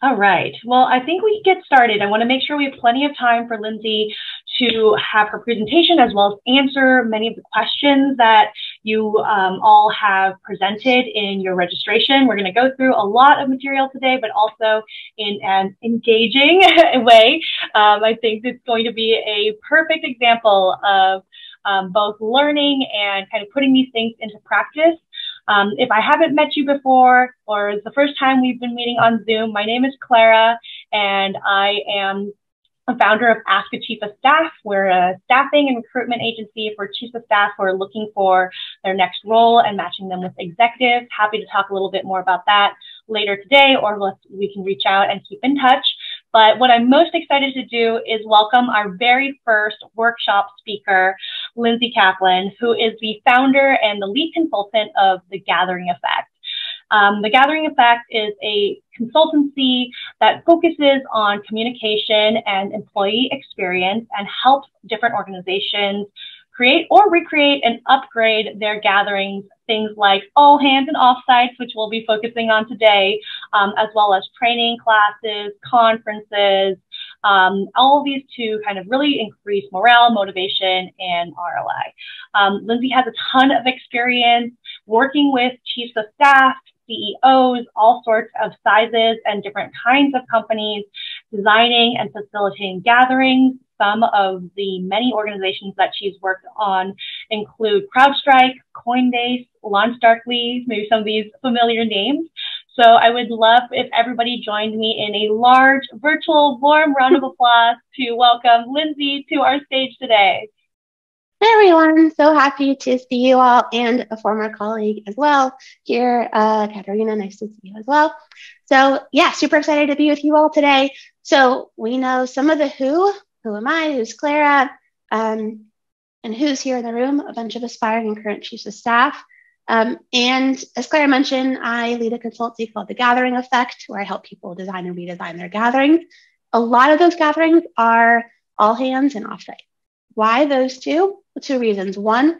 All right. Well, I think we can get started. I want to make sure we have plenty of time for Lindsey to have her presentation as well as answer many of the questions that you all have presented in your registration. We're going to go through a lot of material today, but also in an engaging way. I think it's going to be a perfect example of both learning and kind of putting these things into practice. If I haven't met you before, or it's the first time we've been meeting on Zoom, my name is Clara, and I am a founder of Ask a Chief of Staff. We're a staffing and recruitment agency for chiefs of staff who are looking for their next role and matching them with executives. Happy to talk a little bit more about that later today, or we can reach out and keep in touch. But what I'm most excited to do is welcome our very first workshop speaker, Lindsey Caplan, who is the founder and the lead consultant of The Gathering Effect. The Gathering Effect is a consultancy that focuses on communication and employee experience and helps different organizations create or recreate and upgrade their gatherings, things like All-Hands and Offsites, which we'll be focusing on today, as well as training classes, conferences, all of these to kind of really increase morale, motivation, and ROI. Lindsey has a ton of experience working with chiefs of staff, CEOs, all sorts of sizes and different kinds of companies, designing and facilitating gatherings. Some of the many organizations that she's worked on include Crowdstrike, Coinbase, LaunchDarkly, maybe some of these familiar names. So I would love if everybody joined me in a large virtual warm round of applause to welcome Lindsey to our stage today. Hey everyone, so happy to see you all and a former colleague as well here, Katerina, nice to see you as well. So yeah, super excited to be with you all today. So we know some of the who am I, who's Clara, and who's here in the room, a bunch of aspiring and current chiefs of staff. And as Clara mentioned, I lead a consultancy called The Gathering Effect, where I help people design and redesign their gatherings. A lot of those gatherings are all hands and offsite. Why those two? Two reasons. One,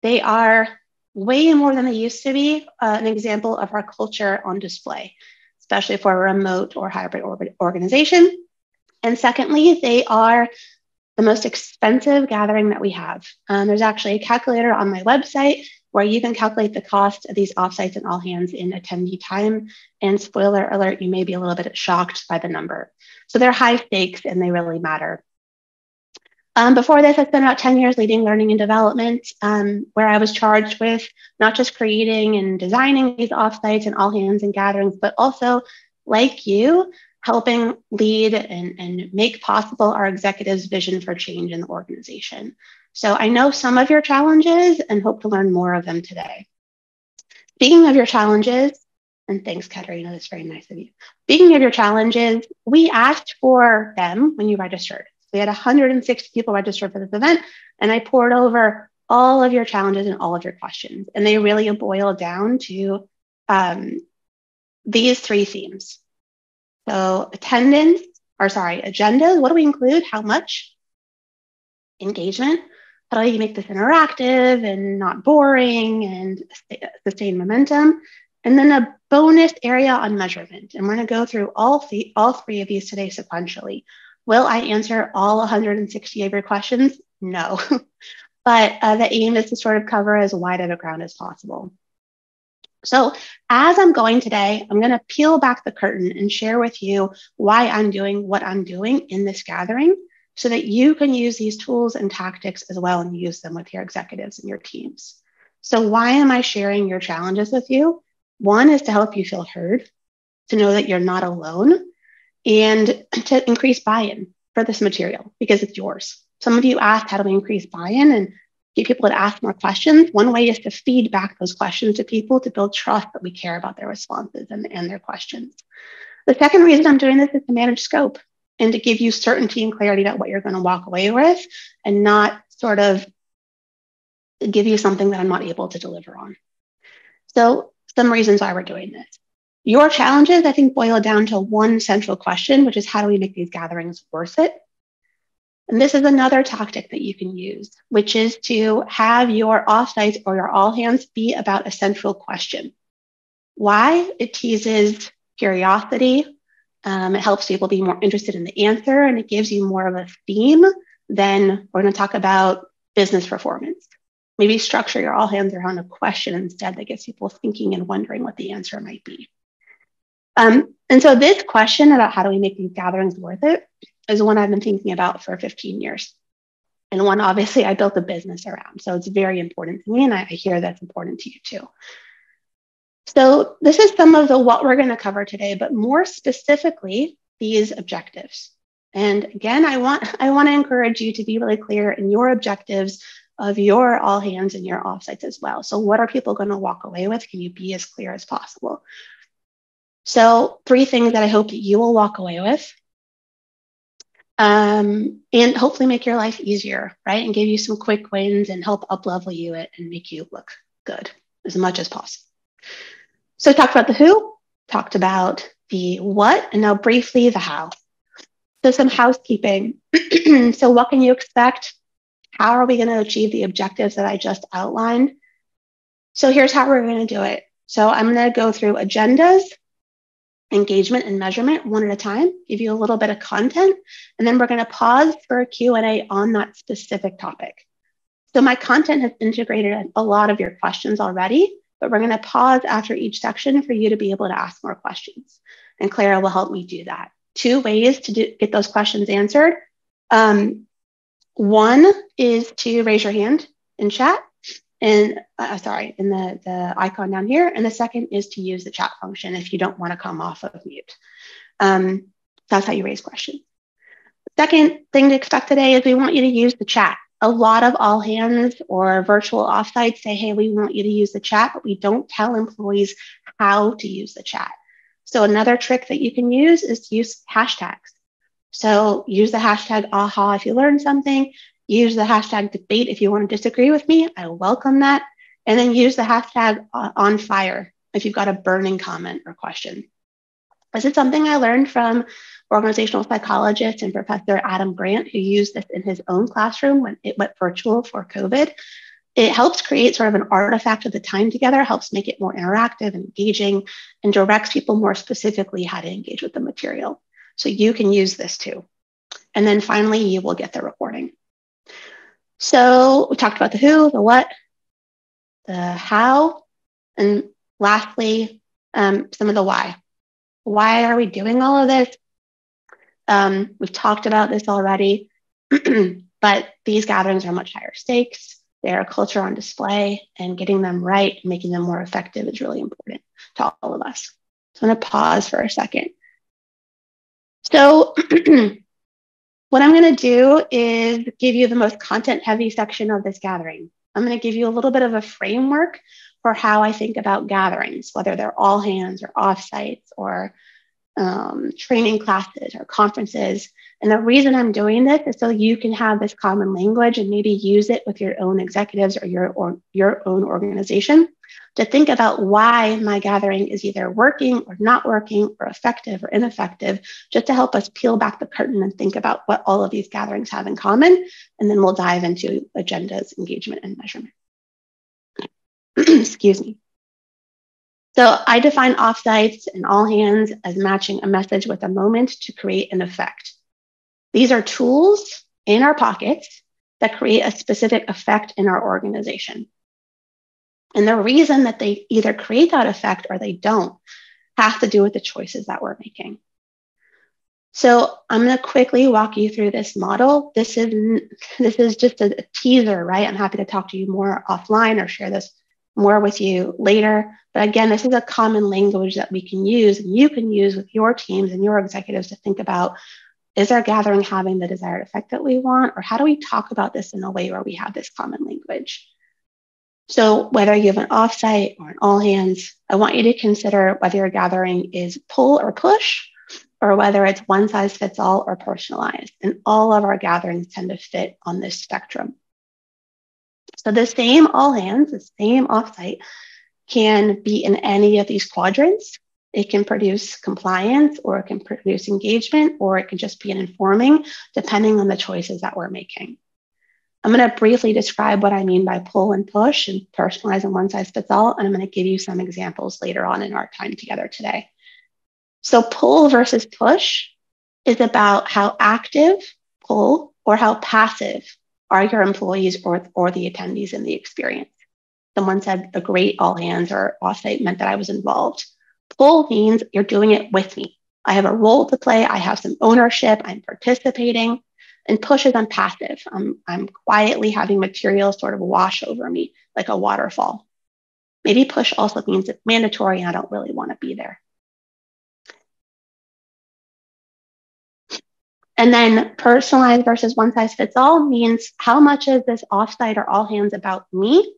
they are way more than they used to be, an example of our culture on display, especially for a remote or hybrid organization. And secondly, they are the most expensive gathering that we have. There's actually a calculator on my website where you can calculate the cost of these offsites and all hands in attendee time. And spoiler alert, you may be a little bit shocked by the number. So they're high stakes and they really matter. Before this, I spent about 10 years leading learning and development, where I was charged with not just creating and designing these offsites and all hands and gatherings, but also, like you, helping lead and make possible our executives' vision for change in the organization. So I know some of your challenges and hope to learn more of them today. Speaking of your challenges, and thanks, Katerina, that's very nice of you. Speaking of your challenges, we asked for them when you registered. We had 160 people registered for this event, and I poured over all of your challenges and all of your questions. And they really boil down to these three themes. So agendas, what do we include? How much? Engagement. How do you make this interactive and not boring and sustain momentum? And then a bonus area on measurement. And we're going to go through all three of these today sequentially. Will I answer all 160 of your questions? No. But the aim is to sort of cover as wide of a ground as possible. So as I'm going today, I'm going to peel back the curtain and share with you why I'm doing what I'm doing in this gathering so that you can use these tools and tactics as well and use them with your executives and your teams. So why am I sharing your challenges with you? One is to help you feel heard, to know that you're not alone, and to increase buy-in for this material because it's yours. Some of you asked, how do we increase buy-in and get people to ask more questions? One way is to feed back those questions to people to build trust that we care about their responses and their questions. The second reason I'm doing this is to manage scope and to give you certainty and clarity about what you're going to walk away with and not sort of give you something that I'm not able to deliver on. So some reasons why we're doing this. Your challenges, I think, boil down to one central question, which is how do we make these gatherings worth it? And this is another tactic that you can use, which is to have your offsites or your all hands be about a central question. Why? It teases curiosity, It helps people be more interested in the answer, and it gives you more of a theme than we're going to talk about business performance. Maybe structure your all hands around a question instead that gets people thinking and wondering what the answer might be. And so this question about how do we make these gatherings worth it is one I've been thinking about for 15 years. And one, obviously, I built a business around. So it's very important to me, and I hear that's important to you too. So this is some of the what we're going to cover today, but more specifically, these objectives. And again, I want to encourage you to be really clear in your objectives of your all hands and your offsites as well. So what are people going to walk away with? Can you be as clear as possible? So 3 things that I hope that you will walk away with, and hopefully make your life easier, right? And give you some quick wins and help up-level you it and make you look good as much as possible. So talked about the who, talked about the what, and now briefly the how. So some housekeeping. So what can you expect? How are we going to achieve the objectives that I just outlined? So here's how we're going to do it. So I'm going to go through agendas, engagement, and measurement one at a time, give you a little bit of content, and then we're going to pause for a Q&A on that specific topic. So my content has integrated a lot of your questions already, but we're going to pause after each section for you to be able to ask more questions. And Clara will help me do that. 2 ways to get those questions answered. One is to raise your hand in chat, and in the icon down here. And the second is to use the chat function if you don't want to come off of mute. That's how you raise questions. Second thing to expect today is we want you to use the chat. A lot of all hands or virtual offsites say, hey, we want you to use the chat, but we don't tell employees how to use the chat. So another trick that you can use is to use hashtags. So use the hashtag AHA if you learn something. Use the hashtag debate if you want to disagree with me. I welcome that. And then use the hashtag on fire if you've got a burning comment or question. This is something I learned from organizational psychologist and Professor Adam Grant, who used this in his own classroom when it went virtual for COVID. It helps create sort of an artifact of the time together, helps make it more interactive and engaging, and directs people more specifically how to engage with the material. So you can use this too. And then finally, you will get the recording. So we talked about the who, the what, the how, and lastly, some of the why. Why are we doing all of this? We've talked about this already, but these gatherings are much higher stakes. They're a culture on display, and getting them right and making them more effective is really important to all of us. So I'm going to pause for a second. So what I'm going to do is give you the most content-heavy section of this gathering. I'm going to give you a little bit of a framework for how I think about gatherings, whether they're all hands or offsites or training classes or conferences. And the reason I'm doing this is so you can have this common language and maybe use it with your own executives or your own organization to think about why my gathering is either working or not working or effective or ineffective, just to help us peel back the curtain and think about what all of these gatherings have in common. And then we'll dive into agendas, engagement, and measurement. Excuse me. So I define offsites and all hands as matching a message with a moment to create an effect. These are tools in our pockets that create a specific effect in our organization. And the reason that they either create that effect or they don't has to do with the choices that we're making. So I'm going to quickly walk you through this model. This is just a teaser, right? I'm happy to talk to you more offline or share this more with you later. But again, this is a common language that we can use and you can use with your teams and your executives to think about, is our gathering having the desired effect that we want? Or how do we talk about this in a way where we have this common language? So whether you have an offsite or an all hands, I want you to consider whether your gathering is pull or push, or whether it's one size fits all or personalized. And all of our gatherings tend to fit on this spectrum. So the same all hands, the same offsite can be in any of these quadrants. It can produce compliance, or it can produce engagement, or it can just be an informing, depending on the choices that we're making. I'm going to briefly describe what I mean by pull and push and personalize and one size fits all, and I'm going to give you some examples later on in our time together today. So pull versus push is about how active, pull, or how passive are your employees or the attendees in the experience. Someone said a great all hands or offsite meant that I was involved. Pull means you're doing it with me. I have a role to play. I have some ownership. I'm participating. And push is I'm passive. I'm quietly having material sort of wash over me like a waterfall. Maybe push also means it's mandatory and I don't really want to be there. And then personalized versus one size fits all means how much is this offsite or all hands about me,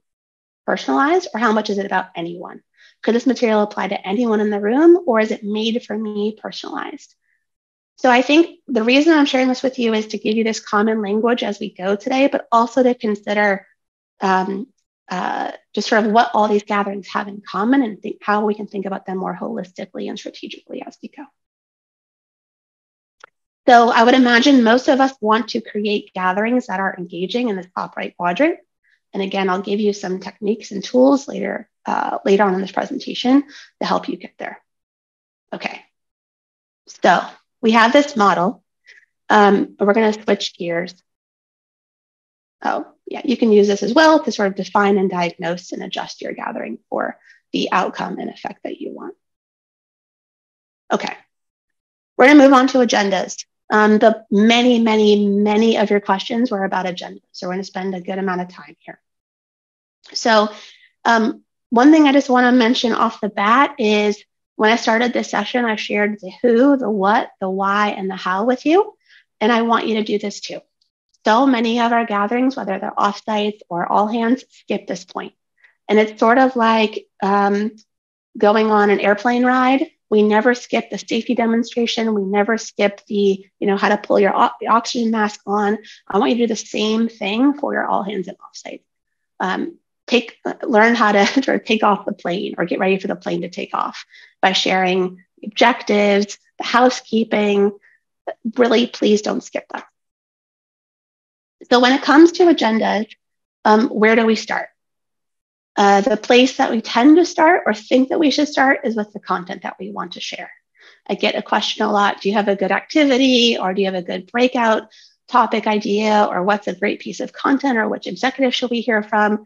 personalized, or how much is it about anyone? Could this material apply to anyone in the room, or is it made for me, personalized? So I think the reason I'm sharing this with you is to give you this common language as we go today, but also to consider just sort of what all these gatherings have in common and think how we can think about them more holistically and strategically as we go. So I would imagine most of us want to create gatherings that are engaging in this top right quadrant. And again, I'll give you some techniques and tools later on in this presentation to help you get there. Okay, so we have this model. We're going to switch gears. Oh, yeah, you can use this as well to sort of define and diagnose and adjust your gathering for the outcome and effect that you want. Okay, we're going to move on to agendas. The many of your questions were about agendas, so we're going to spend a good amount of time here. So one thing I just want to mention off the bat is when I started this session, I shared the who, the what, the why, and the how with you, and I want you to do this too. So many of our gatherings, whether they're offsites or all hands, skip this point. And it's sort of like going on an airplane ride. We never skip the safety demonstration. We never skip the, how to pull your oxygen mask on. I want you to do the same thing for your all hands and offsites. Learn how to sort of take off the plane or get ready for the plane to take off by sharing objectives, the housekeeping. Really, please don't skip that. So when it comes to agendas, where do we start? The place that we tend to start or think that we should start is with the content that we want to share. I get a question a lot, do you have a good activity or do you have a good breakout topic idea or what's a great piece of content or which executive should we hear from?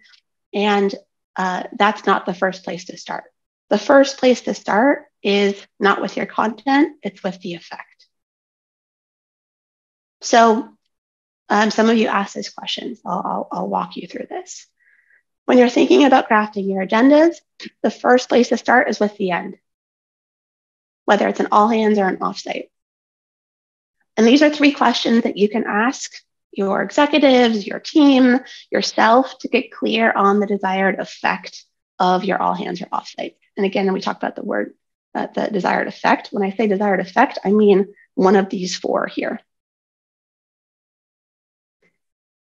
And that's not the first place to start. The first place to start is not with your content, it's with the effect. So some of you asked these questions. I'll walk you through this. When you're thinking about crafting your agendas, the first place to start is with the end, whether it's an all hands or an offsite. And these are 3 questions that you can ask your executives, your team, yourself to get clear on the desired effect of your all hands or offsite. And again, we talked about the word, the desired effect. When I say desired effect, I mean one of these 4 here.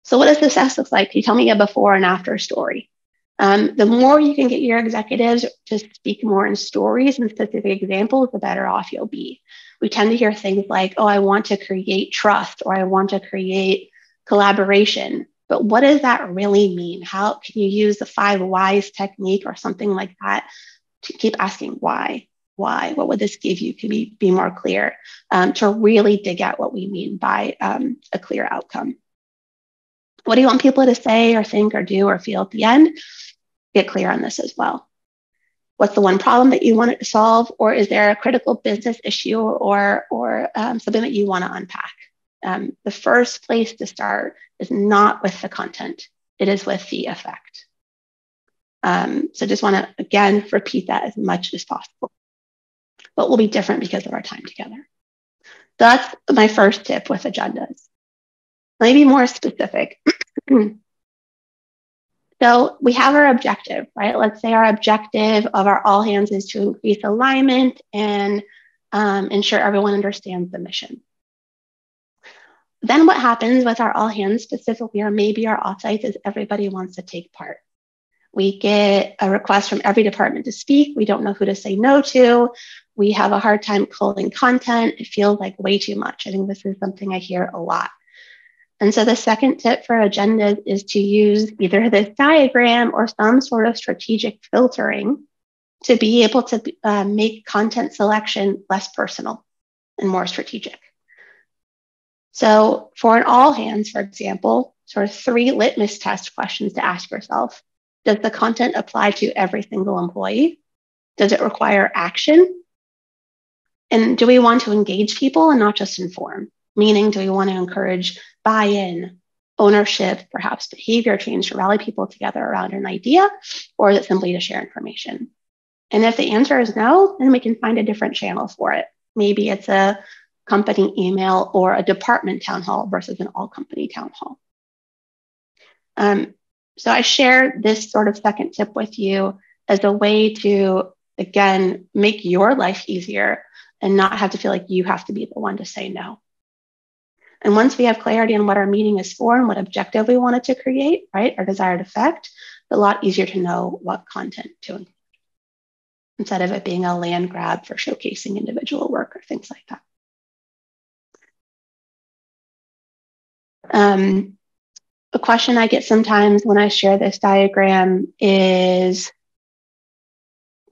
So what does success look like? Can you tell me a before and after story? The more you can get your executives to speak more in stories and specific examples, the better off you'll be. We tend to hear things like, oh, I want to create trust or I want to create collaboration. But what does that really mean? How can you use the 5 whys technique or something like that to keep asking why? Why? What would this give you? Can we be more clear to really dig at what we mean by a clear outcome? What do you want people to say or think or do or feel at the end? Get clear on this as well. What's the one problem that you want it to solve? Or is there a critical business issue or something that you want to unpack? The first place to start is not with the content. It is with the effect. So just want to, again, repeat that as much as possible. But we'll be different because of our time together. So that's my first tip with agendas. Let me be more specific. So we have our objective, right? Let's say our objective of our all hands is to increase alignment and ensure everyone understands the mission. Then what happens with our all hands specifically, or maybe our offsites, is everybody wants to take part. We get a request from every department to speak. We don't know who to say no to. We have a hard time culling content. It feels like way too much. I think this is something I hear a lot. And so the second tip for agendas is to use either this diagram or some sort of strategic filtering to be able to make content selection less personal and more strategic. So for an all hands, for example, sort of 3 litmus test questions to ask yourself. Does the content apply to every single employee? Does it require action? And do we want to engage people and not just inform? Meaning, do we want to encourage buy-in, ownership, perhaps behavior change to rally people together around an idea, or is it simply to share information? And if the answer is no, then we can find a different channel for it. Maybe it's a company email or a department town hall versus an all company town hall. So I share this sort of second tip with you as a way to, again, make your life easier and not have to feel like you have to be the one to say no. And once we have clarity on what our meeting is for and what objective we want it to create, right, our desired effect, it's a lot easier to know what content to include instead of it being a land grab for showcasing individual work or things like that. A question I get sometimes when I share this diagram is,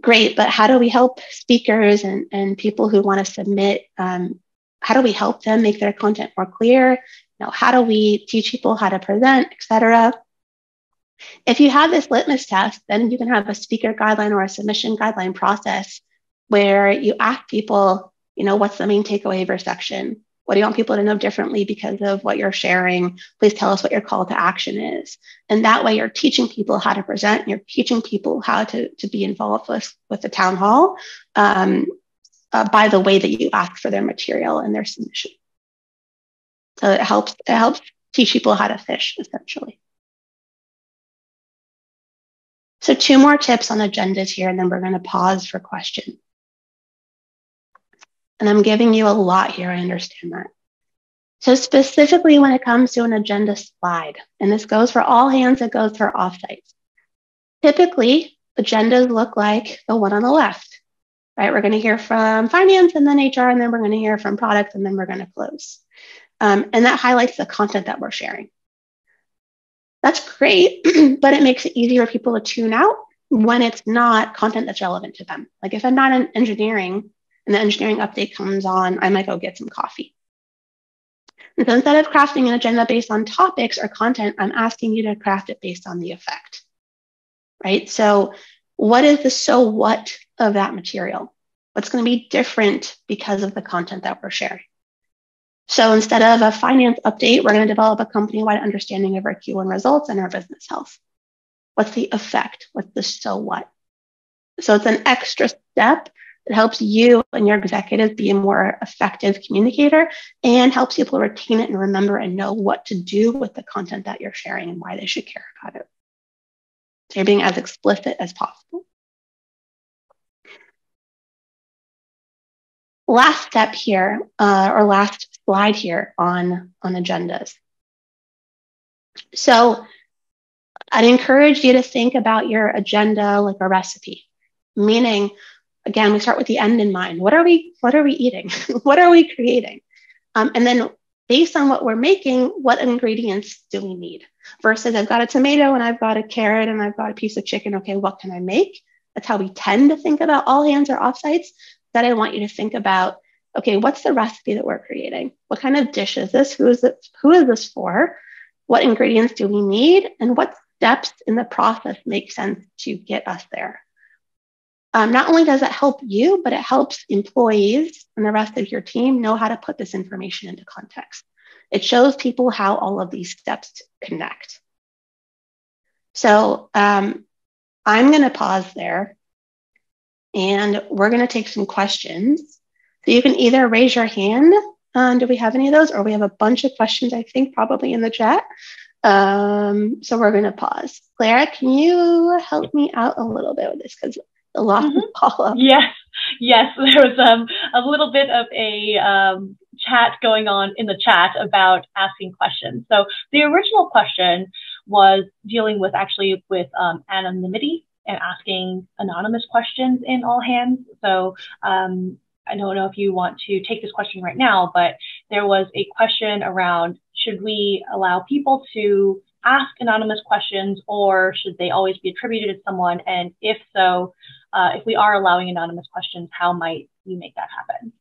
great, but how do we help speakers and people who want to submit? How do we help them make their content more clear? How do we teach people how to present, et cetera? If you have this litmus test, then you can have a speaker guideline or a submission guideline process where you ask people, what's the main takeaway of your section? What do you want people to know differently because of what you're sharing? Please tell us what your call to action is. And that way you're teaching people how to present, and you're teaching people how to be involved with the town hall by the way that you ask for their material and their submission. So it helps teach people how to fish, essentially. So 2 more tips on agendas here, and then we're going to pause for questions. And I'm giving you a lot here, I understand that. So specifically when it comes to an agenda slide, and this goes for all hands, it goes for offsites. Typically, agendas look like the one on the left, right? We're going to hear from finance and then HR, and then we're going to hear from product, and then we're going to close. And that highlights the content that we're sharing. That's great, but it makes it easier for people to tune out when it's not content that's relevant to them. Like if I'm not in engineering and the engineering update comes on, I might go get some coffee. And so instead of crafting an agenda based on topics or content, I'm asking you to craft it based on the effect, right? So what is the so what of that material? What's going to be different because of the content that we're sharing? So instead of a finance update, we're going to develop a company-wide understanding of our Q1 results and our business health. What's the effect? What's the so what? So it's an extra step that helps you and your executives be a more effective communicator and helps people retain it and remember and know what to do with the content that you're sharing and why they should care about it. So you're being as explicit as possible. Last step here, or last slide here on agendas. So I'd encourage you to think about your agenda like a recipe, meaning, again, we start with the end in mind. What are we eating? What are we creating? And then based on what we're making, what ingredients do we need? Versus I've got a tomato and I've got a carrot and I've got a piece of chicken. Okay, what can I make? That's how we tend to think about all hands or offsites. That I want you to think about, okay, what's the recipe that we're creating? What kind of dish is this? Who is this for? What ingredients do we need? And what steps in the process make sense to get us there? Not only does it help you, but it helps employees and the rest of your team know how to put this information into context. It shows people how all of these steps connect. So I'm going to pause there. And we're going to take some questions. So you can either raise your hand. Do we have any of those? Or we have a bunch of questions, I think, probably in the chat. So we're going to pause. Clara, can you help me out a little bit with this? Because a lot of follow-up. Yes. There was a little bit of a chat going on in the chat about asking questions. So the original question was dealing with anonymity and asking anonymous questions in all hands. So I don't know if you want to take this question right now, but there was a question around, should we allow people to ask anonymous questions or should they always be attributed to someone? And if so, if we are allowing anonymous questions, how might you make that happen?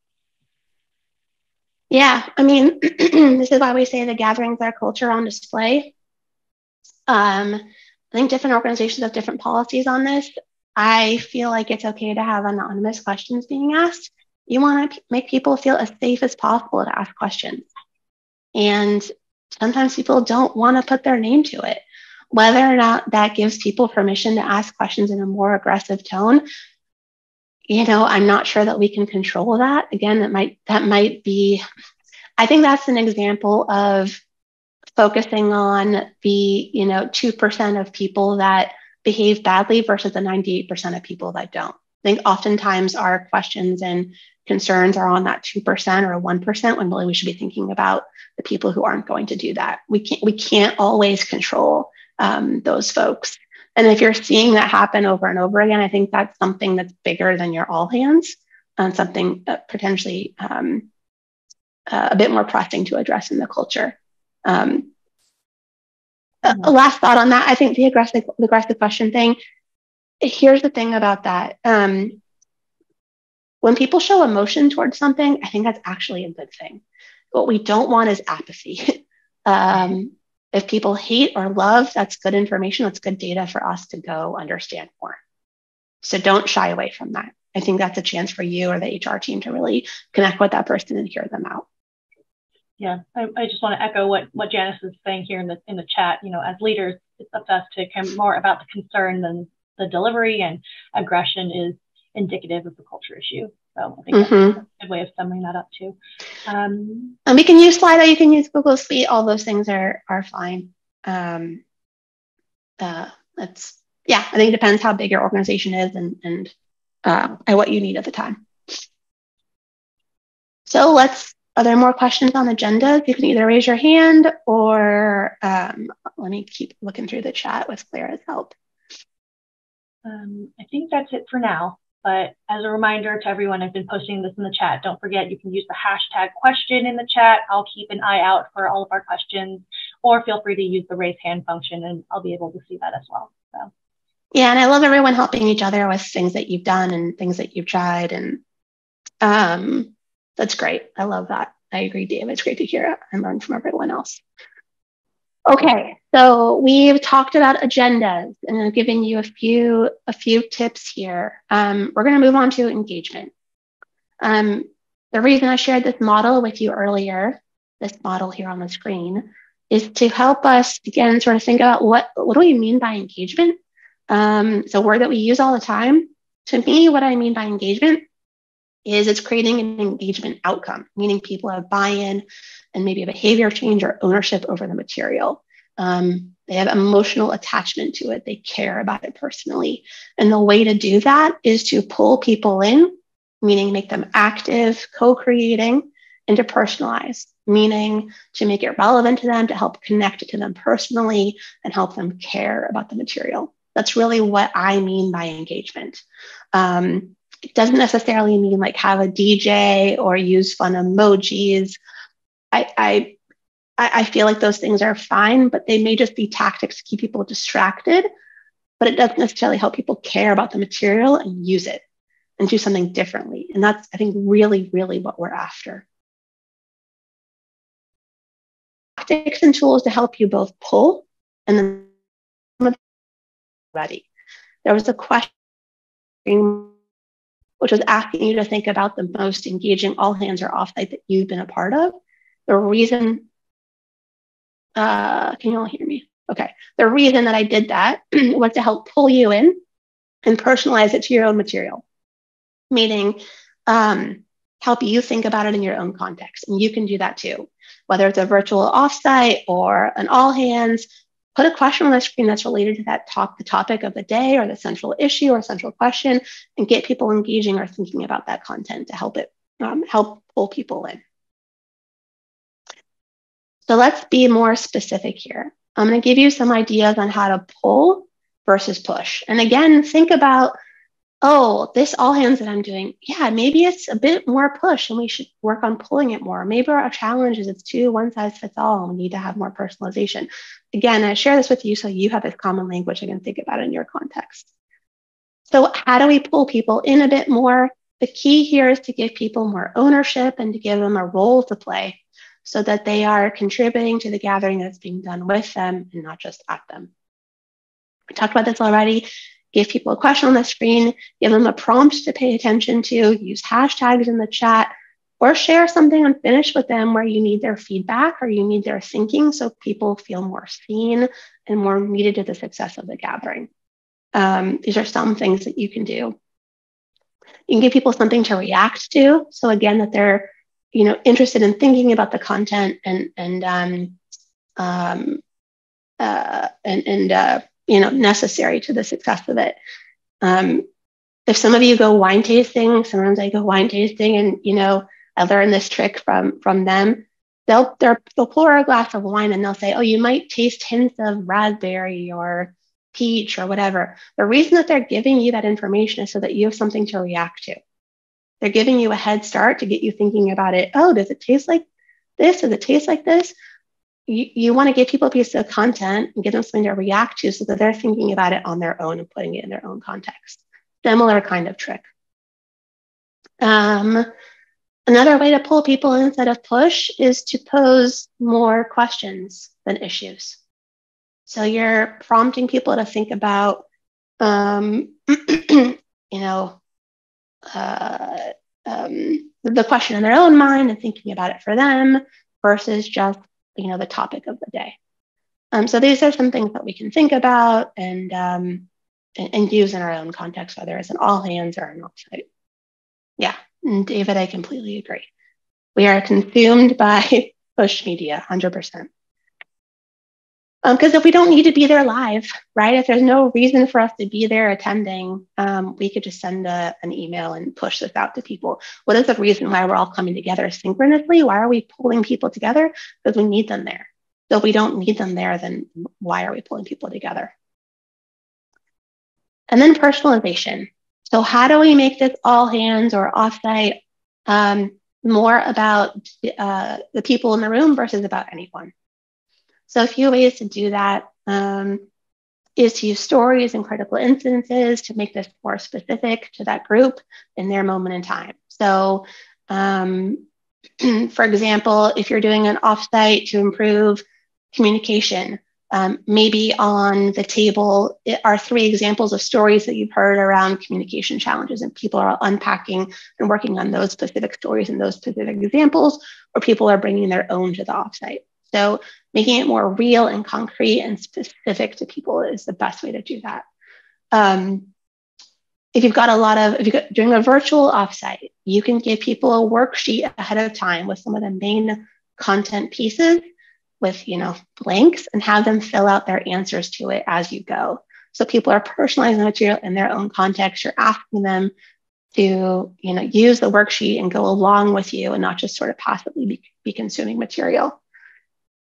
Yeah, I mean, this is why we say the gatherings are culture on display. I think different organizations have different policies on this. I feel like it's okay to have anonymous questions being asked. You want to make people feel as safe as possible to ask questions. And sometimes people don't want to put their name to it. Whether or not that gives people permission to ask questions in a more aggressive tone, I'm not sure that we can control that. Again, that might be, I think that's an example of focusing on the 2% of people that behave badly versus the 98% of people that don't. I think oftentimes our questions and concerns are on that 2% or 1% when really we should be thinking about the people who aren't going to do that. We can't always control those folks. And if you're seeing that happen over and over again, I think that's something that's bigger than your all hands and something potentially a bit more pressing to address in the culture. A last thought on that, I think the aggressive question thing, here's the thing about that. When people show emotion towards something, I think that's actually a good thing. What we don't want is apathy. If people hate or love, that's good information. That's good data for us to go understand more. So don't shy away from that. I think that's a chance for you or the HR team to really connect with that person and hear them out. Yeah, I just want to echo what Janice is saying here in the chat. As leaders, it's up to us to care more about the concern than the delivery, and aggression is indicative of the culture issue. So I think that's a good way of summing that up too. And we can use Slido, you can use Google Suite. All those things are fine. I think it depends how big your organization is and what you need at the time. So are there more questions on agendas? You can either raise your hand or let me keep looking through the chat with Clara's help. I think that's it for now. But as a reminder to everyone, I've been posting this in the chat. Don't forget, you can use the hashtag question in the chat. I'll keep an eye out for all of our questions, or feel free to use the raise hand function and I'll be able to see that as well. So. Yeah, and I love everyone helping each other with things that you've done and things that you've tried. And that's great. I love that. I agree, Dave. It's great to hear it and learn from everyone else. Okay, so we've talked about agendas and I've given you a few tips here. We're going to move on to engagement. The reason I shared this model with you earlier, this model here on the screen, is to help us again sort of think about what do we mean by engagement? It's a word that we use all the time. To me, what I mean by engagement is it's creating an engagement outcome, meaning people have buy-in and maybe a behavior change or ownership over the material. They have emotional attachment to it. They care about it personally. And the way to do that is to pull people in, meaning make them active, co-creating, and to personalize, meaning to make it relevant to them, to help connect it to them personally and help them care about the material. That's really what I mean by engagement. It doesn't necessarily mean like have a DJ or use fun emojis. I feel like those things are fine, but they may just be tactics to keep people distracted, but it doesn't necessarily help people care about the material and use it and do something differently. And that's, I think, really, really what we're after. Tactics and tools to help you both pull and then ready. There was a question which was asking you to think about the most engaging all hands or offsite that you've been a part of. The reason, can you all hear me? Okay. The reason that I did that was to help pull you in and personalize it to your own material, meaning help you think about it in your own context. And you can do that too, whether it's a virtual offsite or an all hands. Put a question on the screen that's related to the topic of the day or the central issue or central question, and get people engaging or thinking about that content to help it help pull people in. So let's be more specific here. I'm going to give you some ideas on how to pull versus push. And again, think about, oh, this all hands that I'm doing, yeah, maybe it's a bit more push and we should work on pulling it more. Maybe our challenge is it's too one size fits all and we need to have more personalization. Again, I share this with you so you have this common language and can think about it in your context. So how do we pull people in a bit more? The key here is to give people more ownership and to give them a role to play so that they are contributing to the gathering that's being done with them and not just at them. We talked about this already. Give people a question on the screen, give them a prompt to pay attention to, use hashtags in the chat, or share something unfinished with them where you need their feedback or you need their thinking so people feel more seen and more needed to the success of the gathering. These are some things that you can do. You can give people something to react to. So again, that they're interested in thinking about the content and necessary to the success of it. If some of you go wine tasting, sometimes I go wine tasting, and I learned this trick from them. They'll pour a glass of wine and they'll say, "Oh, you might taste hints of raspberry or peach or whatever." The reason that they're giving you that information is so that you have something to react to. They're giving you a head start to get you thinking about it. Oh, does it taste like this? Does it taste like this? You want to give people a piece of content and give them something to react to so that they're thinking about it on their own and putting it in their own context. Similar kind of trick. Another way to pull people in instead of push is to pose more questions than issues. So you're prompting people to think about, the question in their own mind and thinking about it for them versus just, the topic of the day. So these are some things that we can think about and use in our own context, whether it's an all hands or an offsite. Yeah, and David, I completely agree. We are consumed by push media, 100%. Because if we don't need to be there live, right? If there's no reason for us to be there attending, we could just send an email and push this out to people. What is the reason why we're all coming together synchronously? Why are we pulling people together? Because we need them there. So if we don't need them there, then why are we pulling people together? And then personalization. So how do we make this all hands or offsite more about the people in the room versus about anyone? So a few ways to do that is to use stories and critical instances to make this more specific to that group in their moment in time. So for example, if you're doing an offsite to improve communication, maybe on the table are 3 examples of stories that you've heard around communication challenges, and people are unpacking and working on those specific stories and those specific examples, or people are bringing their own to the offsite. So making it more real and concrete and specific to people is the best way to do that. If you're doing a virtual offsite, you can give people a worksheet ahead of time with some of the main content pieces with, blanks, and have them fill out their answers to it as you go. So people are personalizing the material in their own context. You're asking them to, use the worksheet and go along with you and not just sort of passively be consuming material.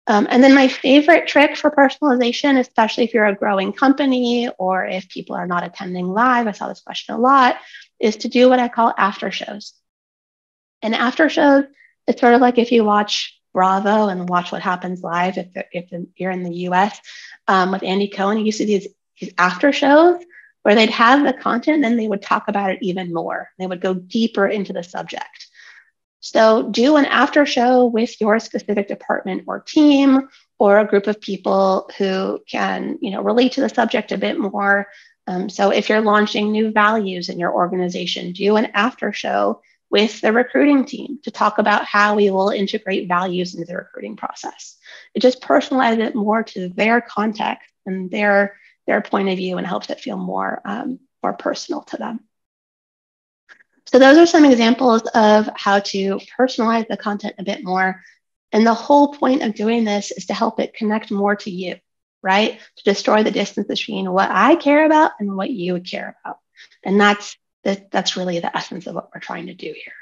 And then my favorite trick for personalization, especially if you're a growing company or if people are not attending live, I saw this question a lot, is to do what I call after shows. And after shows, it's sort of like if you watch Bravo and watch what happens live, if you're in the US with Andy Cohen, he used to do these after shows where they'd have the content and then they would talk about it even more. They would go deeper into the subject. So do an after show with your specific department or team or a group of people who can, relate to the subject a bit more. So if you're launching new values in your organization, do an after show with the recruiting team to talk about how we will integrate values into the recruiting process. It just personalizes it more to their context and their point of view and helps it feel more personal to them. So those are some examples of how to personalize the content a bit more. And the whole point of doing this is to help it connect more to you, right? To destroy the distance between what I care about and what you would care about. And that's really the essence of what we're trying to do here.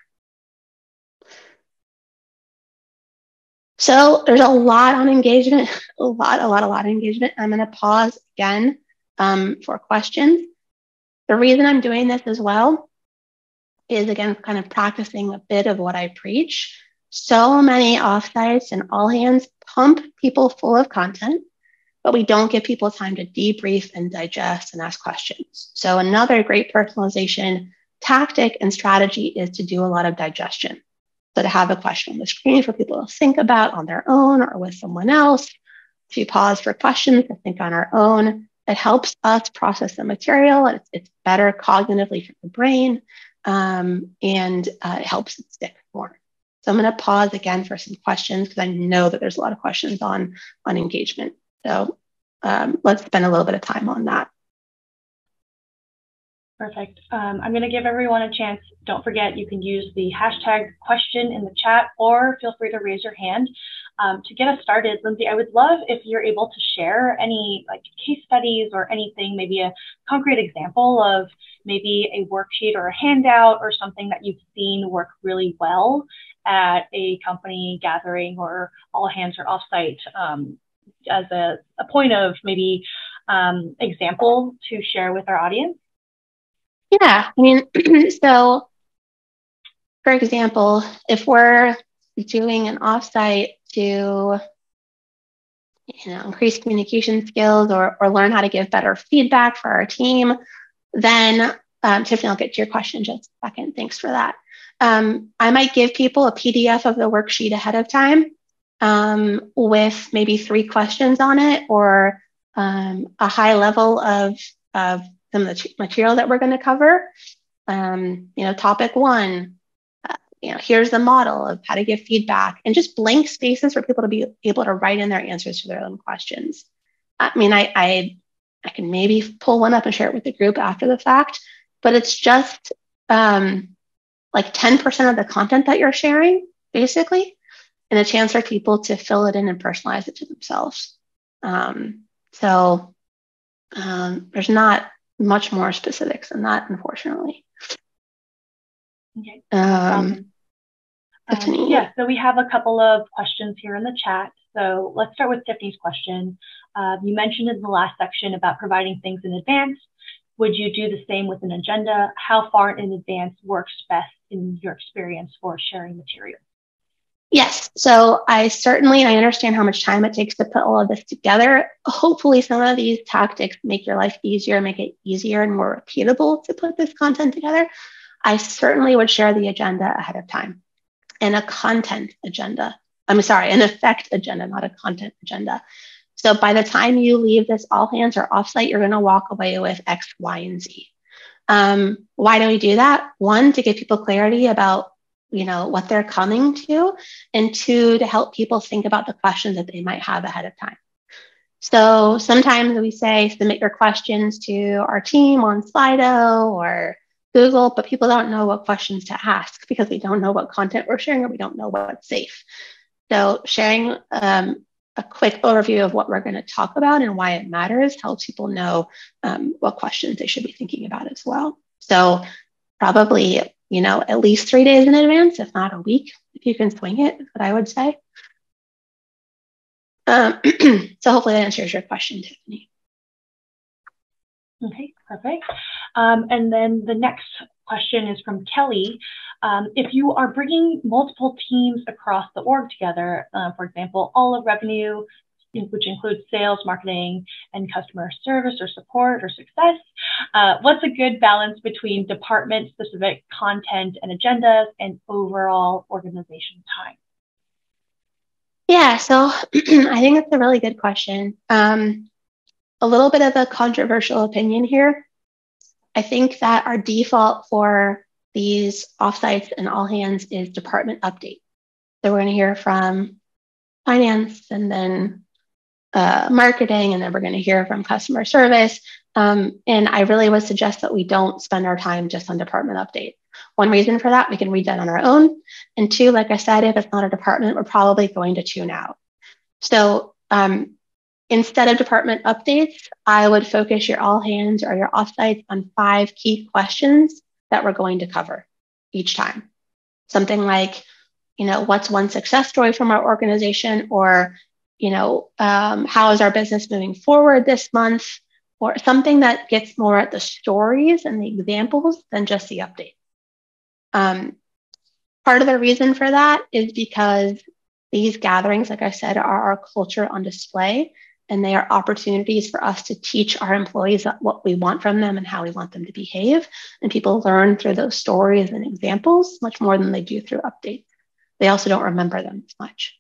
So there's a lot on engagement, a lot of engagement. I'm going to pause again for questions. The reason I'm doing this as well is, again, kind of practicing a bit of what I preach. So many offsites and all hands pump people full of content. but we don't give people time to debrief and digest and ask questions. So another great personalization tactic and strategy is to do a lot of digestion. So to have a question on the screen for people to think about on their own or with someone else, to pause for questions to think on our own. It helps us process the material. It's better cognitively for the brain, and it helps it stick more. So I'm going to pause again for some questions because I know that there's a lot of questions on engagement. So let's spend a little bit of time on that. Perfect. I'm going to give everyone a chance. Don't forget, you can use the hashtag question in the chat, or feel free to raise your hand. To get us started, Lindsey, I would love if you're able to share any like case studies or anything, maybe a concrete example of maybe a worksheet or a handout or something that you've seen work really well at a company gathering or all hands or offsite, as a point of maybe example to share with our audience. Yeah, I mean, so for example, if we're doing an offsite to increase communication skills or learn how to give better feedback for our team, then Tiffany, I'll get to your question in just a second. Thanks for that. I might give people a PDF of the worksheet ahead of time with maybe 3 questions on it, or a high level of some of the material that we're going to cover. Topic 1, here's the model of how to give feedback, and just blank spaces for people to be able to write in their answers to their own questions. I mean, I can maybe pull one up and share it with the group after the fact, but it's just like 10% of the content that you're sharing, basically, and a chance for people to fill it in and personalize it to themselves. There's not much more specifics than that, unfortunately. Okay. Tiffany. Yeah, so we have a couple of questions here in the chat. So let's start with Tiffany's question. You mentioned in the last section about providing things in advance. Would you do the same with an agenda? How far in advance works best in your experience for sharing material? Yes, so I understand how much time it takes to put all of this together. Hopefully some of these tactics make your life easier, make it easier and more repeatable to put this content together. I certainly would share the agenda ahead of time, and a content agenda. an effect agenda, not a content agenda. So by the time you leave this all hands or offsite, you're going to walk away with X, Y, and Z. Why do we do that? 1, to give people clarity about what they're coming to, and 2, to help people think about the questions that they might have ahead of time. So sometimes we say, submit your questions to our team on Slido or Google, but people don't know what questions to ask because we don't know what content we're sharing, or we don't know what's safe. So sharing a quick overview of what we're going to talk about and why it matters helps people know what questions they should be thinking about as well. So probably, at least 3 days in advance, if not a week, if you can swing it, is what I would say. So hopefully that answers your question, Tiffany. Okay, perfect. And then the next question is from Kelly. If you are bringing multiple teams across the org together, for example, all of revenue, which includes sales, marketing, and customer service or support or success, what's a good balance between department-specific content and agendas and overall organization time? Yeah, so I think that's a really good question. A little bit of a controversial opinion here. I think that our default for these offsites and all hands is department update. So we're going to hear from finance, and then marketing, and then we're going to hear from customer service. And I really would suggest that we don't spend our time just on department update. 1 reason for that, we can read that on our own. And 2, like I said, if it's not a department, we're probably going to tune out. So instead of department updates, I would focus your all hands or your offsites on 5 key questions that we're going to cover each time. Something like, what's one success story from our organization, or, how is our business moving forward this month, or something that gets more at the stories and the examples than just the update. Part of the reason for that is because these gatherings, like I said, are our culture on display. and they are opportunities for us to teach our employees what we want from them and how we want them to behave. And people learn through those stories and examples much more than they do through updates. They also don't remember them as much.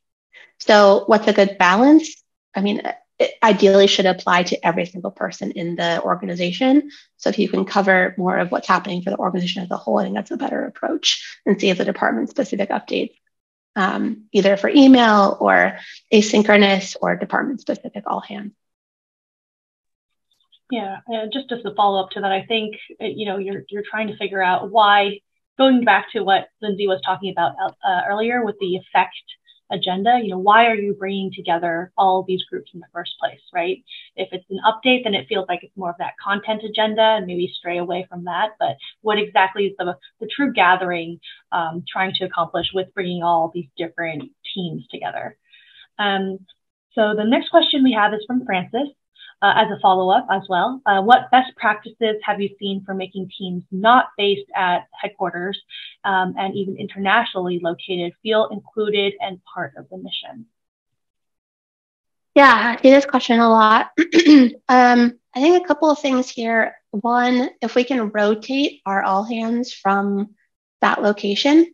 So what's a good balance? I mean, it ideally should apply to every single person in the organization. So if you can cover more of what's happening for the organization as a whole, I think that's a better approach than see as a department-specific updates, either for email or asynchronous or department-specific all hands. Yeah, just as a follow-up to that, I think you're trying to figure out why. Going back to what Lindsey was talking about earlier with the effect agenda, why are you bringing together all these groups in the first place, right? If it's an update, then it feels like it's more of that content agenda and maybe stray away from that. But what exactly is the true gathering trying to accomplish with bringing all these different teams together? So the next question we have is from Francis. As a follow-up as well, what best practices have you seen for making teams not based at headquarters and even internationally located feel included and part of the mission? Yeah, I see this question a lot. I think a couple of things here. One, if we can rotate our all hands from that location,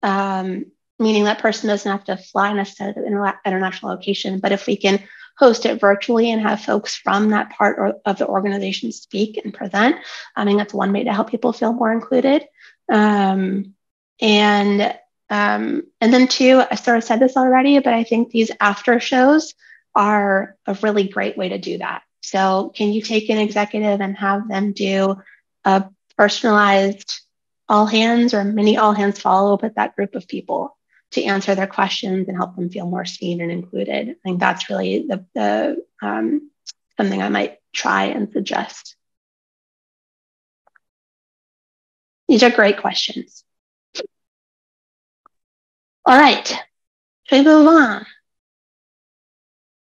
meaning that person doesn't have to fly necessarily to the international location, but if we can host it virtually and have folks from that part of the organization speak and present, I think that's one way to help people feel more included. And then two, I sort of said this already, but I think these after shows are a really great way to do that. So can you take an executive and have them do a personalized all hands or mini all hands follow up with that group of people to answer their questions and help them feel more seen and included? I think that's really the something I might try and suggest. These are great questions. All right, should we move on?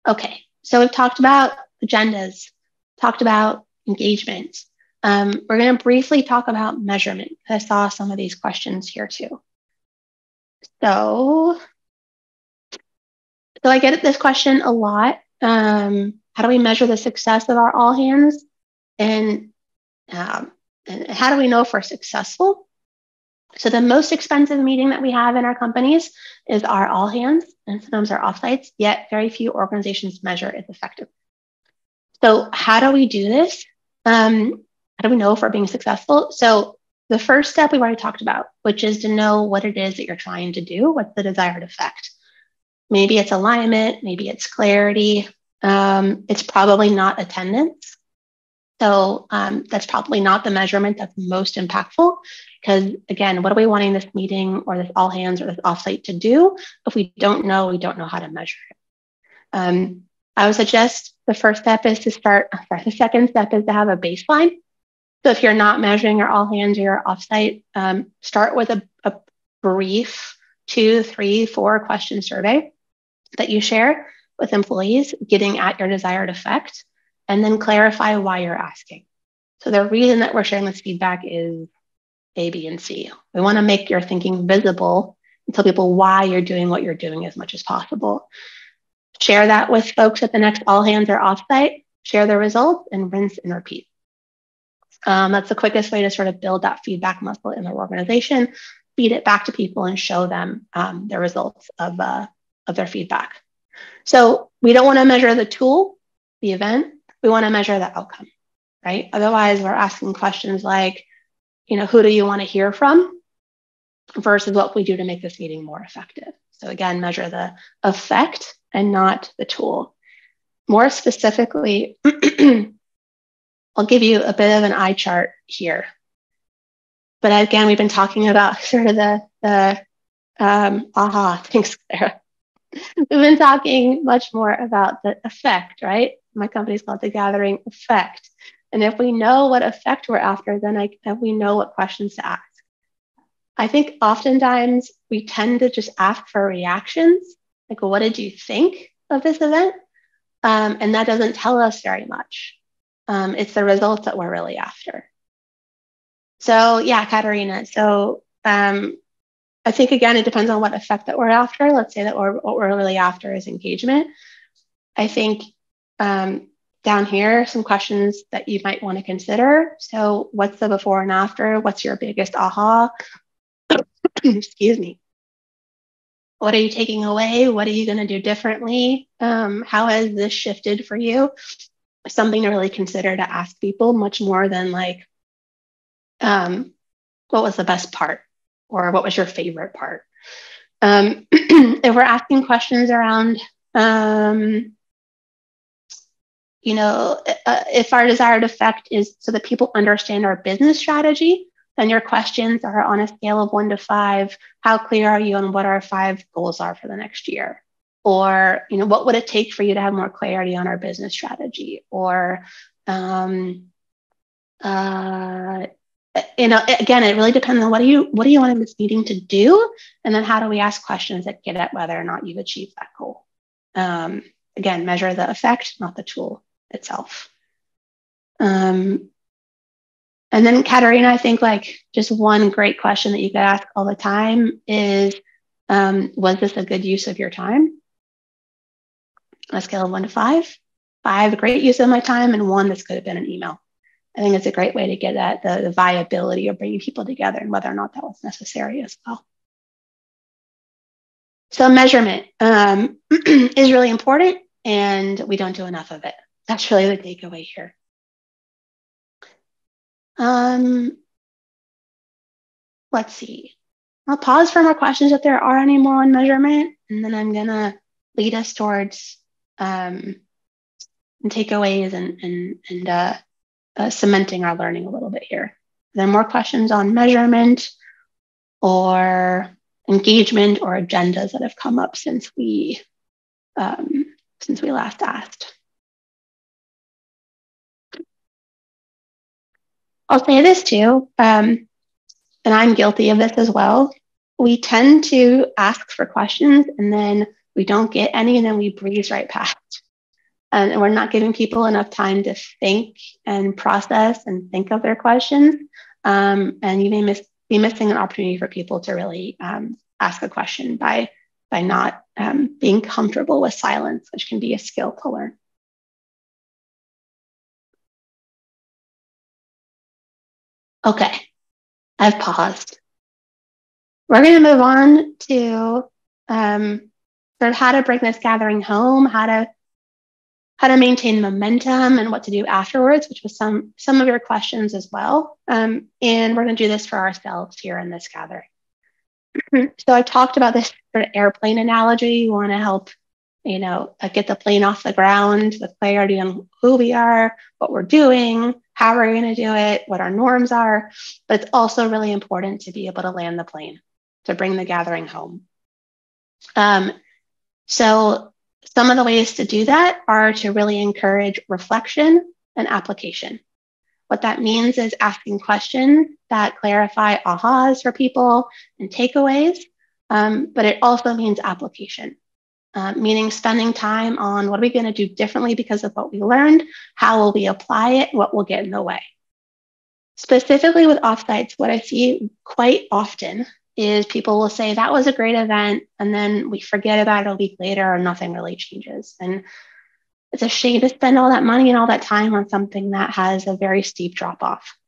Okay, so we've talked about agendas, talked about engagement. We're going to briefly talk about measurement. I saw some of these questions here too. So I get this question a lot. How do we measure the success of our all hands? And how do we know if we're successful? So the most expensive meeting that we have in our companies is our all hands, and sometimes our offsites, yet very few organizations measure its effectiveness. So how do we do this? How do we know if we're being successful? So the first step we've already talked about, which is to know what it is that you're trying to do. What's the desired effect? Maybe it's alignment, maybe it's clarity. It's probably not attendance. So that's probably not the measurement that's most impactful, because again, what are we wanting this meeting or this all hands or this offsite to do? If we don't know how to measure it. I would suggest the first step is to the second step is to have a baseline. So if you're not measuring your all hands or your offsite, start with a brief 2, 3, 4 question survey that you share with employees, getting at your desired effect, and then clarify why you're asking. So the reason that we're sharing this feedback is A, B, and C. We want to make your thinking visible and tell people why you're doing what you're doing as much as possible. Share that with folks at the next all hands or offsite, share the results, and rinse and repeat. That's the quickest way to sort of build that feedback muscle in their organization, feed it back to people and show them the results of their feedback. So we don't want to measure the tool, the event, we want to measure the outcome, right? Otherwise we're asking questions like, who do you want to hear from versus what we do to make this meeting more effective. So again, measure the effect and not the tool. More specifically, I'll give you a bit of an eye chart here. But again, we've been talking about sort of thanks, Sarah. We've been talking much more about the effect, right? My company's called the Gathering Effect. And if we know what effect we're after, then we know what questions to ask. I think oftentimes we tend to just ask for reactions, like, what did you think of this event? And that doesn't tell us very much. It's the results that we're really after. So yeah, Katerina. So I think, again, it depends on what effect that we're after. Let's say that what we're really after is engagement. I think Down here, some questions that you might want to consider. So what's the before and after? What's your biggest aha? Excuse me. What are you taking away? What are you going to do differently? How has this shifted for you? Something to really consider to ask people, much more than like, what was the best part? Or what was your favorite part? If we're asking questions around, if our desired effect is so that people understand our business strategy, then your questions are on a scale of 1 to 5. How clear are you on what our 5 goals are for the next year? Or, what would it take for you to have more clarity on our business strategy? Or, again, it really depends on what do you want this meeting to do? And then how do we ask questions that get at whether or not you've achieved that goal? Again, measure the effect, not the tool itself. And then Katerina, I think like just one great question that you could ask all the time is, was this a good use of your time? On a scale of 1 to 5, 5, a great use of my time, and 1, this could have been an email. I think it's a great way to get at the viability of bringing people together and whether or not that was necessary as well. So measurement is really important, and we don't do enough of it. That's really the takeaway here. Let's see. I'll pause for more questions if there are any more on measurement, and then I'm gonna lead us towards takeaways and cementing our learning a little bit here. Are there more questions on measurement or engagement or agendas that have come up since we last asked? I'll say this too, and I'm guilty of this as well. We tend to ask for questions and then we don't get any, and then we breeze right past. And we're not giving people enough time to think and process and think of their questions. And you may be missing an opportunity for people to really ask a question by not being comfortable with silence, which can be a skill to learn. Okay, I've paused. We're going to move on to sort of how to bring this gathering home, how to maintain momentum, and what to do afterwards, which was some of your questions as well. And we're going to do this for ourselves here in this gathering. So I talked about this sort of airplane analogy. You want to help, get the plane off the ground with clarity on who we are, what we're doing, how we're going to do it, what our norms are. But it's also really important to be able to land the plane, to bring the gathering home. So some of the ways to do that are to really encourage reflection and application. What that means is asking questions that clarify ahas for people and takeaways, but it also means application, meaning spending time on what are we going to do differently because of what we learned, how will we apply it, what will get in the way. Specifically with offsites, what I see quite often is people will say, that was a great event, and then we forget about it a week later and nothing really changes. And it's a shame to spend all that money and all that time on something that has a very steep drop off.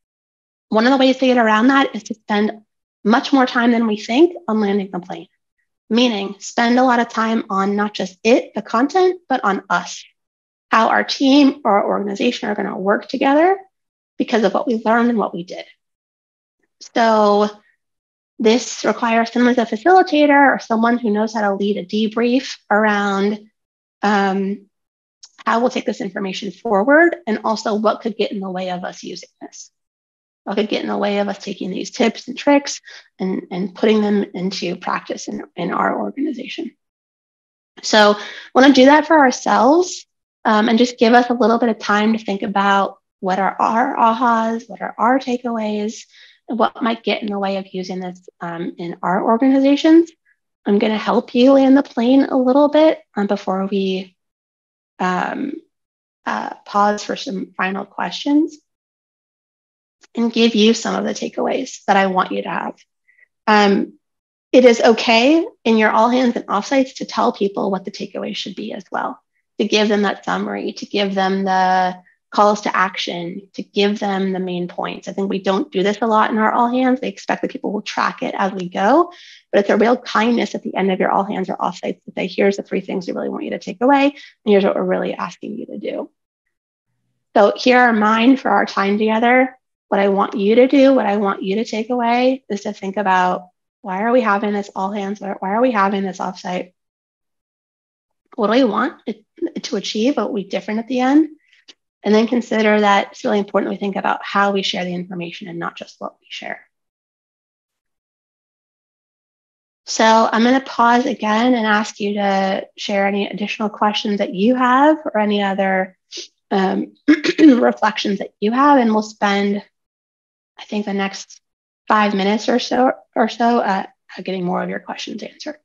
One of the ways to get around that is to spend much more time than we think on landing the plane, meaning spend a lot of time on not just it, the content, but on us, how our team or our organization are going to work together because of what we learned and what we did. So this requires someone as a facilitator or someone who knows how to lead a debrief around how we'll take this information forward, and also what could get in the way of us using this. What could get in the way of us taking these tips and tricks and putting them into practice in our organization. So I want to do that for ourselves and just give us a little bit of time to think about what are our ahas, what are our takeaways, and what might get in the way of using this in our organizations. I'm going to help you land the plane a little bit before we pause for some final questions and give you some of the takeaways that I want you to have. It is okay in your all hands and offsites to tell people what the takeaways should be as well. to give them that summary, to give them the calls to action, to give them the main points. I think we don't do this a lot in our all hands. We expect that people will track it as we go, but it's a real kindness at the end of your all hands or offsites to say, here's the 3 things we really want you to take away, and here's what we're really asking you to do. So here are mine for our time together. What I want you to do, what I want you to take away is to think about, why are we having this all hands? Why are we having this offsite? What do we want it to achieve? What will be different at the end? And then consider that it's really important we think about how we share the information and not just what we share. So I'm going to pause again and ask you to share any additional questions that you have or any other reflections that you have. And we'll spend, I think, the next 5 minutes or so getting more of your questions answered.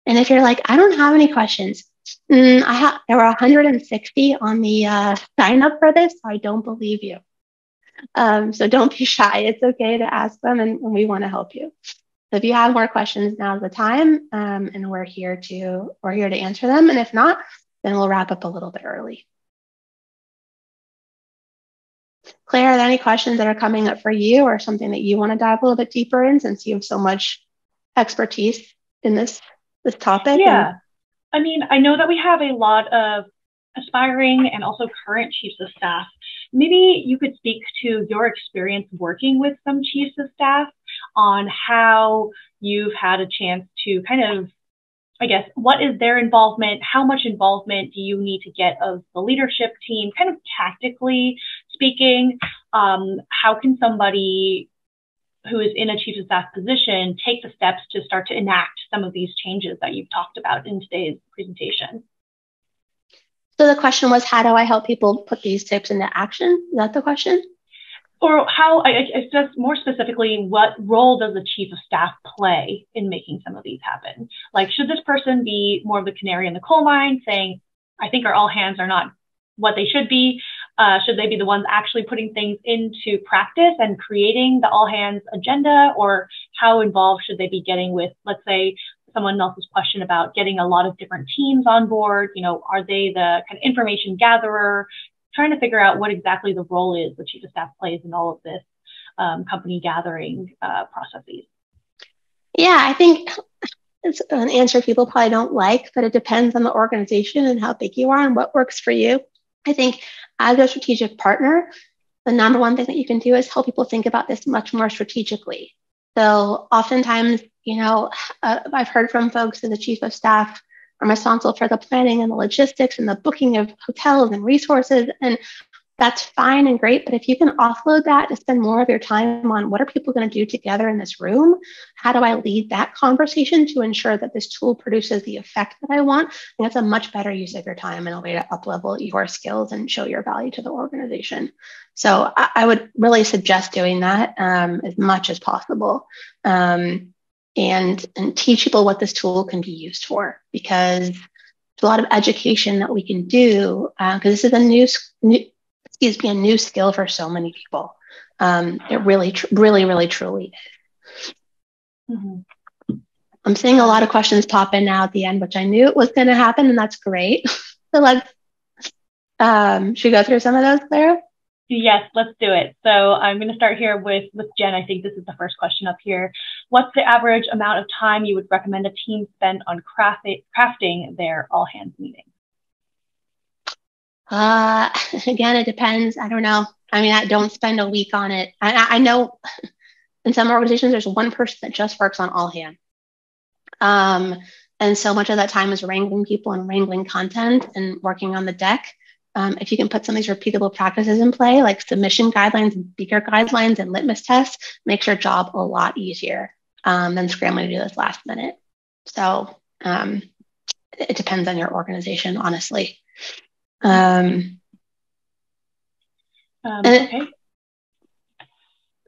And if you're like, I don't have any questions, there were 160 on the sign up for this, so I don't believe you. So don't be shy. It's okay to ask them, and we want to help you. So if you have more questions, now's the time, and we're here to answer them. And if not, then we'll wrap up a little bit early. Claire, are there any questions that are coming up for you, or something that you want to dive a little bit deeper in, since you have so much expertise in this topic? Yeah. I mean, I know that we have a lot of aspiring and also current chiefs of staff. Maybe you could speak to your experience working with some chiefs of staff on how you've had a chance to kind of, I guess, what is their involvement? How much involvement do you need to get of the leadership team, kind of tactically speaking? How can somebody who is in a chief of staff position take the steps to start to enact some of these changes that you've talked about in today's presentation? So the question was, how do I help people put these tips into action? Is that the question? Or how, I guess more specifically, what role does the chief of staff play in making some of these happen? Like, should this person be more of the canary in the coal mine saying, I think our all hands are not what they should be? Should they be the ones actually putting things into practice and creating the all hands agenda? Or how involved should they be getting with, let's say, someone else's question about getting a lot of different teams on board? You know, are they the kind of information gatherer? Trying to figure out what exactly the role is the chief of staff plays in all of this company gathering processes. Yeah, I think it's an answer people probably don't like, but it depends on the organization and how big you are and what works for you. I think as a strategic partner, the number one thing that you can do is help people think about this much more strategically. So oftentimes, you know, I've heard from folks that the chief of staff are responsible for the planning and the logistics and the booking of hotels and resources. And that's fine and great. But if you can offload that to spend more of your time on what are people going to do together in this room? How do I lead that conversation to ensure that this tool produces the effect that I want? I think that's a much better use of your time and a way to up-level your skills and show your value to the organization. So I would really suggest doing that as much as possible. And teach people what this tool can be used for, because there's a lot of education that we can do, because this is a new skill for so many people. It really, truly is. Mm-hmm. I'm seeing a lot of questions pop in now at the end, which I knew it was going to happen, and that's great. So let's, should we go through some of those, Claire? Yes, let's do it. So I'm going to start here with Jen. I think this is the first question up here. What's the average amount of time you would recommend a team spend on crafting their all hands meeting? Again, it depends. I don't know. I mean, I don't spend a week on it. I know in some organizations, there's one person that just works on all hands. And so much of that time is wrangling people and wrangling content and working on the deck. If you can put some of these repeatable practices in play, like submission guidelines and speaker guidelines and litmus tests, makes your job a lot easier than scrambling to do this last minute. So it depends on your organization, honestly. Okay.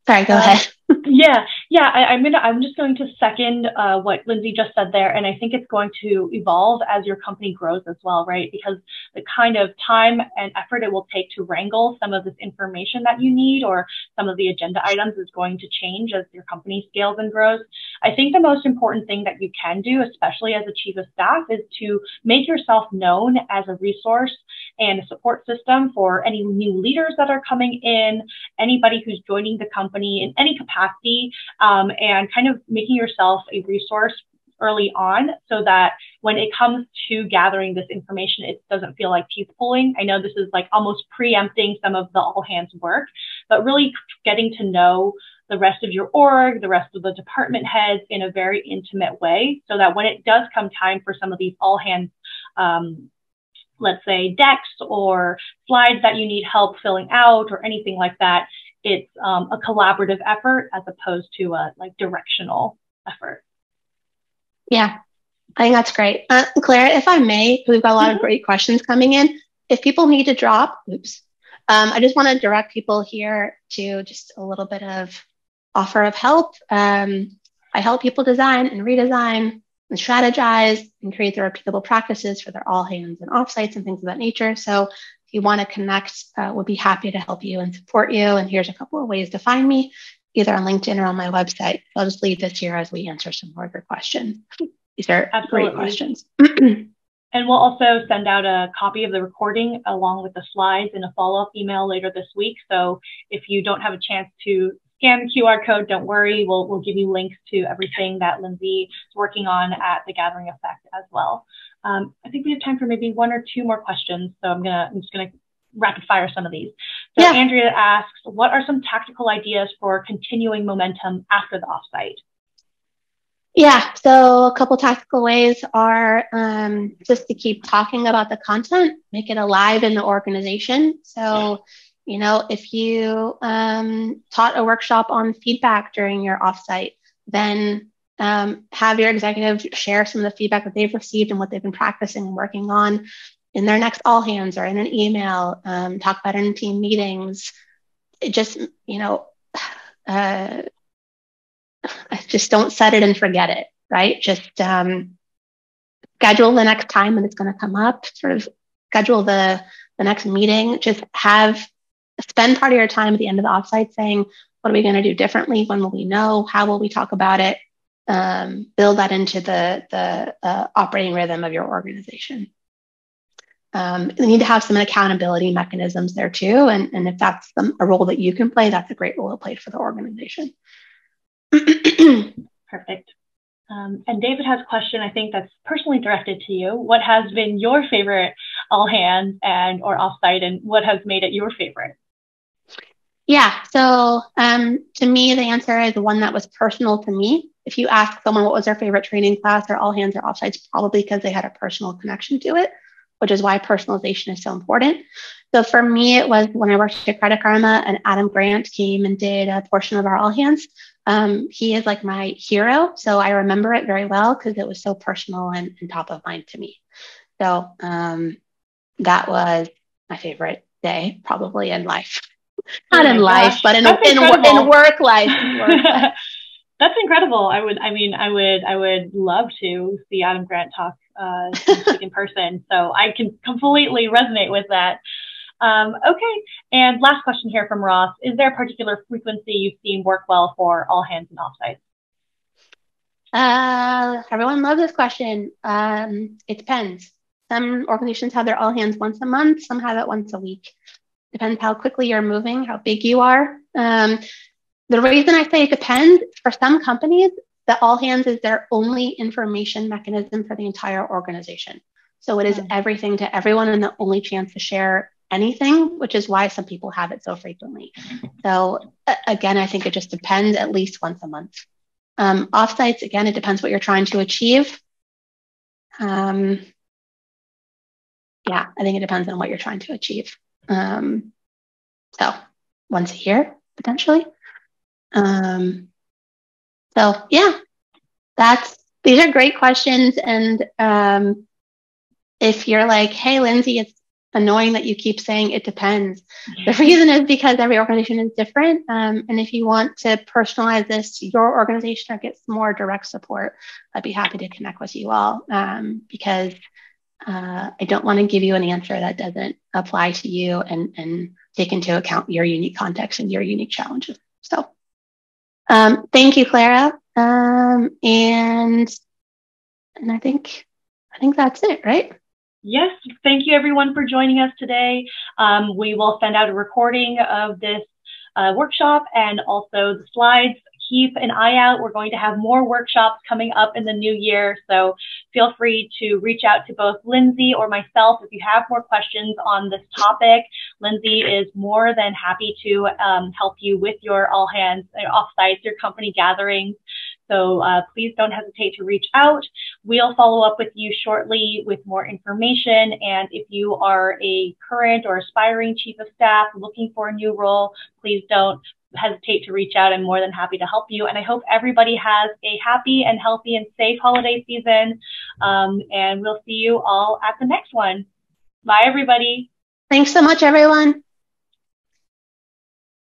Sorry, go ahead. Yeah, Yeah, I'm just going to second what Lindsey just said there, and I think it's going to evolve as your company grows as well, right? Because the kind of time and effort it will take to wrangle some of this information that you need, or some of the agenda items, is going to change as your company scales and grows. I think the most important thing that you can do, especially as a chief of staff, is to make yourself known as a resource and a support system for any new leaders that are coming in, anybody who's joining the company in any capacity. And kind of making yourself a resource early on, so that when it comes to gathering this information, it doesn't feel like teeth pulling. I know this is like almost preempting some of the all hands work, but really getting to know the rest of your org, the rest of the department heads in a very intimate way, so that when it does come time for some of these all hands, let's say decks or slides that you need help filling out or anything like that, it's a collaborative effort as opposed to a like directional effort. Yeah, I think that's great. Claire, if I may, we've got a lot of great questions coming in. If people need to drop, I just want to direct people here to just a little bit of offer of help. I help people design and redesign and strategize and create their repeatable practices for their all hands and offsites and things of that nature. So you want to connect, we'll be happy to help you and support you. And here's a couple of ways to find me, either on LinkedIn or on my website. I'll just leave this here as we answer some more of your questions. These are great questions. And we'll also send out a copy of the recording along with the slides in a follow-up email later this week. So if you don't have a chance to scan the QR code, don't worry. We'll give you links to everything that Lindsey is working on at the Gathering Effect as well. I think we have time for maybe one or two more questions. So I'm just gonna rapid fire some of these. So yeah. Andrea asks, what are some tactical ideas for continuing momentum after the offsite? Yeah, so a couple tactical ways are just to keep talking about the content, make it alive in the organization. So, you know, if you taught a workshop on feedback during your offsite, then have your executive share some of the feedback that they've received and what they've been practicing and working on in their next all hands or in an email, talk about it in team meetings. It just, you know, just don't set it and forget it, right? Just schedule the next time that it's going to come up, sort of schedule the next meeting, just spend part of your time at the end of the offsite saying, what are we going to do differently? When will we know? How will we talk about it? Build that into the operating rhythm of your organization. You need to have some accountability mechanisms there too. And if that's a role that you can play, that's a great role to play for the organization. Perfect. And David has a question, I think that's personally directed to you. What has been your favorite all hands or offsite, and what has made it your favorite? Yeah, so to me, the answer is the one that was personal to me. If you ask someone what was their favorite training class or all hands or offsites, probably because they had a personal connection to it, which is why personalization is so important. So for me, it was when I worked at Credit Karma and Adam Grant came and did a portion of our all hands. He is like my hero. So I remember it very well because it was so personal and top of mind to me. So that was my favorite day, probably in life. Not in life, but in work life. That's incredible. I would love to see Adam Grant talk in person. So I can completely resonate with that. Okay. And last question here from Ross. Is there a particular frequency you've seen work well for all hands and offsites? Everyone loves this question. It depends. Some organizations have their all hands once a month. Some have it once a week. Depends how quickly you're moving, how big you are. The reason I say it depends, for some companies, the all hands is their only information mechanism for the entire organization. So it is everything to everyone and the only chance to share anything, which is why some people have it so frequently. So again, I think it just depends, at least once a month. Offsites, again, it depends what you're trying to achieve. Yeah, I think it depends on what you're trying to achieve. So once a year, potentially. So yeah, these are great questions. And if you're like, hey, Lindsey, annoying that you keep saying it depends. The reason is because every organization is different. And if you want to personalize this to your organization or get some more direct support, I'd be happy to connect with you all, because I don't want to give you an answer that doesn't apply to you and take into account your unique context and your unique challenges. So thank you, Clara. And I think that's it, right? Yes. Thank you, everyone, for joining us today. We will send out a recording of this workshop and also the slides. Keep an eye out. We're going to have more workshops coming up in the new year. So feel free to reach out to both Lindsey or myself if you have more questions on this topic. Lindsey is more than happy to help you with your all hands, offsites, your company gatherings. So please don't hesitate to reach out. We'll follow up with you shortly with more information. And if you are a current or aspiring chief of staff looking for a new role, please don't hesitate to reach out. I'm more than happy to help you. And I hope everybody has a happy and healthy and safe holiday season. And we'll see you all at the next one. Bye, everybody. Thanks so much, everyone.